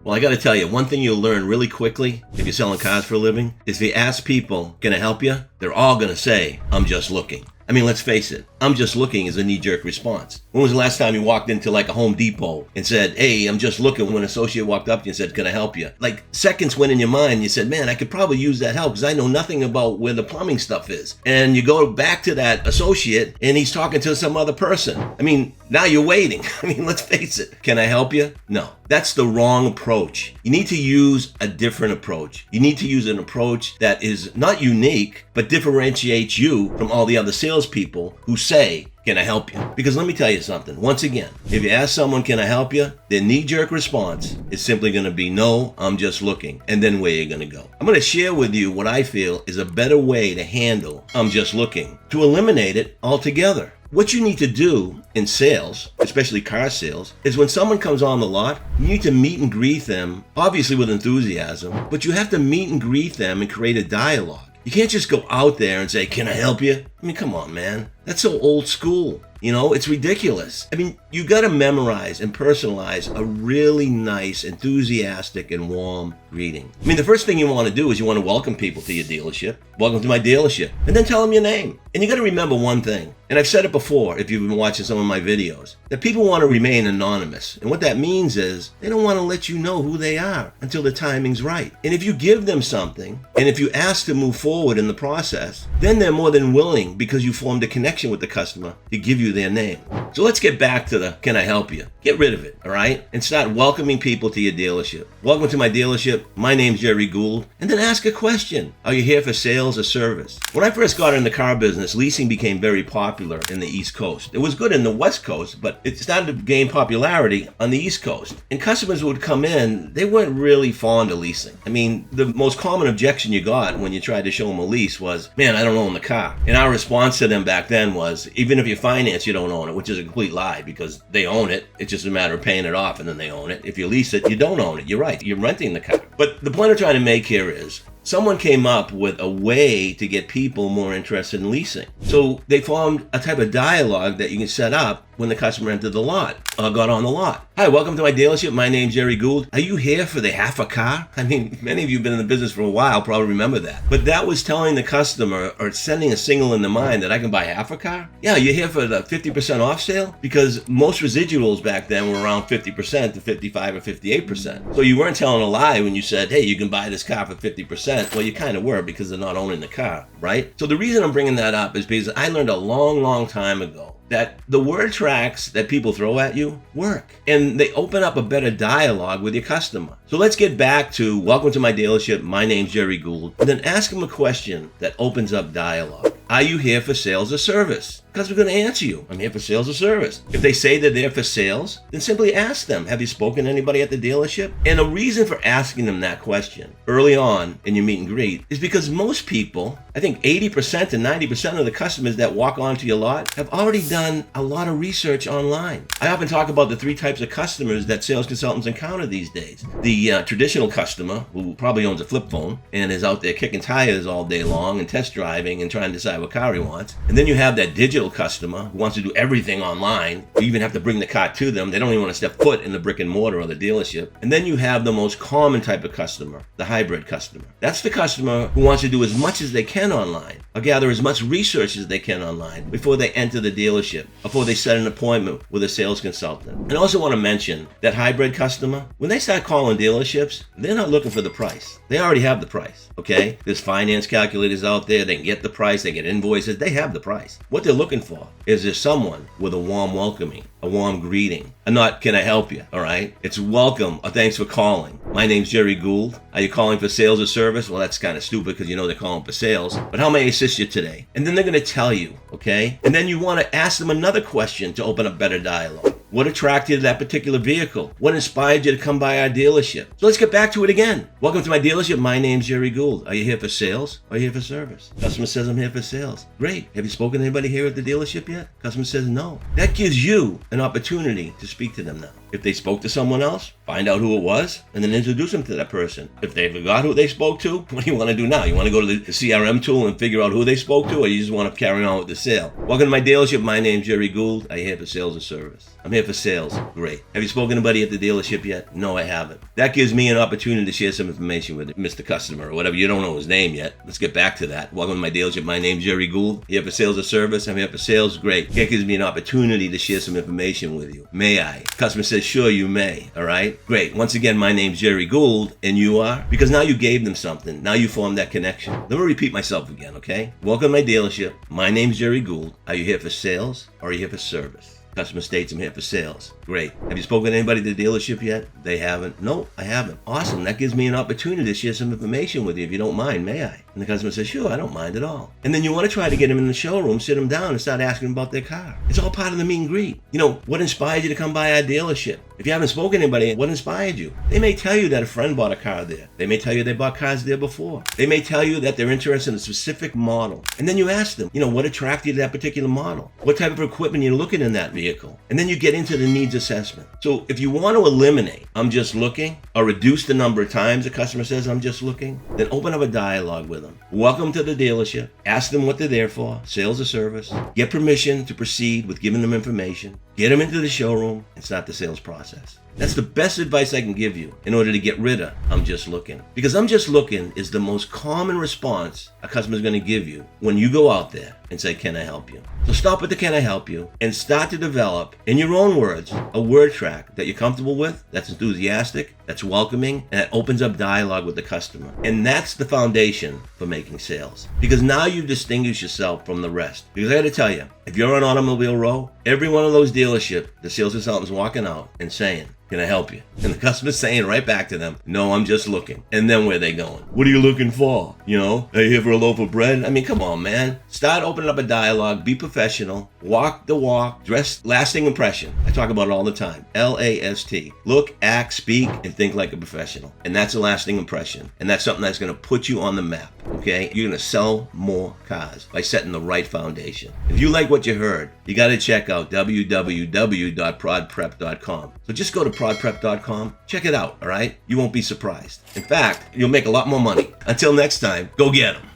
Well, I got to tell you, one thing you'll learn really quickly if you're selling cars for a living is if you ask people, can I help you? They're all going to say, I'm just looking. I mean, let's face it, I'm just looking is a knee-jerk response. When was the last time you walked into like a Home Depot and said, hey, I'm just looking, when an associate walked up to you and said, can I help you? Like seconds went in your mind, you said, man, I could probably use that help because I know nothing about where the plumbing stuff is. And you go back to that associate and he's talking to some other person. I mean, now you're waiting. I mean, let's face it. Can I help you? No, that's the wrong approach. You need to use a different approach. You need to use an approach that is not unique, but differentiates you from all the other salespeople who say, can I help you? Because let me tell you something. Once again, if you ask someone, can I help you? Their knee-jerk response is simply going to be, no, I'm just looking. And then where you're going to go. I'm going to share with you what I feel is a better way to handle I'm just looking, to eliminate it altogether. What you need to do in sales, especially car sales, is when someone comes on the lot, you need to meet and greet them, obviously with enthusiasm, but you have to meet and greet them and create a dialogue. You can't just go out there and say, can I help you? I mean, come on, man. That's so old school. You know, it's ridiculous. I mean, you got to memorize and personalize a really nice, enthusiastic, and warm greeting. I mean, the first thing you want to do is you want to welcome people to your dealership. Welcome to my dealership. And then tell them your name. And you got to remember one thing, and I've said it before if you've been watching some of my videos, that people want to remain anonymous. And what that means is they don't want to let you know who they are until the timing's right. And if you give them something, and if you ask to move forward in the process, then they're more than willing, because you formed a connection with the customer, to give you their name. So let's get back to the can I help you? Get rid of it, all right? And start welcoming people to your dealership. Welcome to my dealership. My name's Gerry Gould. And then ask a question. Are you here for sales or service? When I first got in the car business, leasing became very popular in the East Coast. It was good in the West Coast, but it started to gain popularity on the East Coast. And customers would come in, they weren't really fond of leasing. I mean, the most common objection you got when you tried to show them a lease was, man, I don't own the car. And our response to them back then was, even if you finance, you don't own it, which is a complete lie because they own it. It's just a matter of paying it off and then they own it. If you lease it, you don't own it. You're right. You're renting the car. But the point I'm trying to make here is, someone came up with a way to get people more interested in leasing. So they formed a type of dialogue that you can set up when the customer entered the lot or got on the lot. Hi, welcome to my dealership. My name's Gerry Gould. Are you here for the half a car? I mean, many of you have been in the business for a while, probably remember that. But that was telling the customer or sending a signal in the mind that I can buy half a car? Yeah, you're here for the 50% off sale? Because most residuals back then were around 50% to 55 or 58%. So you weren't telling a lie when you said, hey, you can buy this car for 50%. Well, you kind of were because they're not owning the car, right? So the reason I'm bringing that up is because I learned a long, long time ago that the word tracks that people throw at you work, and they open up a better dialogue with your customer. So let's get back to welcome to my dealership. My name's Gerry Gould. And then ask them a question that opens up dialogue. Are you here for sales or service? Because we're going to answer you. I'm here for sales or service. If they say they're there for sales, then simply ask them, have you spoken to anybody at the dealership? And the reason for asking them that question early on in your meet and greet is because most people, I think 80% to 90% of the customers that walk onto your lot have already done a lot of research online. I often talk about the three types of customers that sales consultants encounter these days. The traditional customer who probably owns a flip phone and is out there kicking tires all day long and test driving and trying to decide what car he wants. And then you have that digital customer who wants to do everything online. You even have to bring the car to them. They don't even want to step foot in the brick and mortar or the dealership. And then you have the most common type of customer, the hybrid customer. That's the customer who wants to do as much as they can online or gather as much research as they can online before they enter the dealership, before they set an appointment with a sales consultant. And I also want to mention that hybrid customer, when they start calling dealerships, they're not looking for the price. They already have the price, okay? There's finance calculators out there. They can get the price. They get invoices. They have the price. What they're looking for is there someone with a warm welcoming, a warm greeting, and not can I help you, all right? It's welcome or thanks for calling. My name's Gerry Gould. Are you calling for sales or service? Well, that's kind of stupid because you know they're calling for sales. But how may I assist you today? And then they're going to tell you, okay? And then you want to ask them another question to open up better dialogue. What attracted you to that particular vehicle? What inspired you to come by our dealership? So let's get back to it again. Welcome to my dealership. My name's Gerry Gould. Are you here for sales or are you here for service? Customer says I'm here for sales. Great. Have you spoken to anybody here at the dealership yet? Customer says no. That gives you an opportunity to speak to them now. If they spoke to someone else, find out who it was, and then introduce them to that person. If they forgot who they spoke to, what do you want to do now? You want to go to the CRM tool and figure out who they spoke to, or you just want to carry on with the sale? Welcome to my dealership. My name's Gerry Gould. I'm here for sales or service. I'm here for sales. Great. Have you spoken to anybody at the dealership yet? No, I haven't. That gives me an opportunity to share some information with Mr. Customer or whatever. You don't know his name yet. Let's get back to that. Welcome to my dealership. My name's Gerry Gould. Here for sales or service. I'm here for sales. Great. That gives me an opportunity to share some information with you. May I? Customer says, sure, you may. All right? Great. Once again, my name's Gerry Gould, and you are? Because now you gave them something. Now you formed that connection. Let me repeat myself again, okay? Welcome to my dealership. My name's Gerry Gould. Are you here for sales or are you here for service? Customer states, I'm here for sales. Great. Have you spoken to anybody at the dealership yet? They haven't. No, I haven't. Awesome. That gives me an opportunity to share some information with you if you don't mind, may I? And the customer says, sure, I don't mind at all. And then you want to try to get them in the showroom, sit them down and start asking them about their car. It's all part of the meet and greet. You know, what inspired you to come by our dealership? If you haven't spoken to anybody, what inspired you? They may tell you that a friend bought a car there. They may tell you they bought cars there before. They may tell you that they're interested in a specific model. And then you ask them, what attracted you to that particular model? What type of equipment you're looking in that vehicle? And then you get into the needs assessment. So if you want to eliminate, I'm just looking, or reduce the number of times a customer says, I'm just looking, then open up a dialogue with them. Welcome to the dealership. Ask them what they're there for, sales or service. Get permission to proceed with giving them information. Get them into the showroom and start the sales process. That's the best advice I can give you in order to get rid of I'm just looking. Because I'm just looking is the most common response a customer is going to give you when you go out there and say, can I help you? So stop with the can I help you and start to develop, in your own words, a word track that you're comfortable with, that's enthusiastic, that's welcoming, and that opens up dialogue with the customer. And that's the foundation for making sales. Because now you distinguish yourself from the rest. Because I got to tell you, if you're on Automobile Row, every one of those dealerships, the sales consultant's walking out and saying, can I help you? And the customer's saying right back to them, no, I'm just looking. And then where are they going? What are you looking for? Are you here for a loaf of bread? I mean, come on, man. Start opening up a dialogue, be professional, walk the walk, dress, lasting impression. I talk about it all the time. LAST. Look, act, speak, and think like a professional. And that's a lasting impression. And that's something that's going to put you on the map, okay? You're going to sell more cars by setting the right foundation. If you like what you heard, you got to check out www.prodprep.com. So just go to prodprep.com. Check it out, all right? You won't be surprised. In fact, you'll make a lot more money. Until next time, go get them.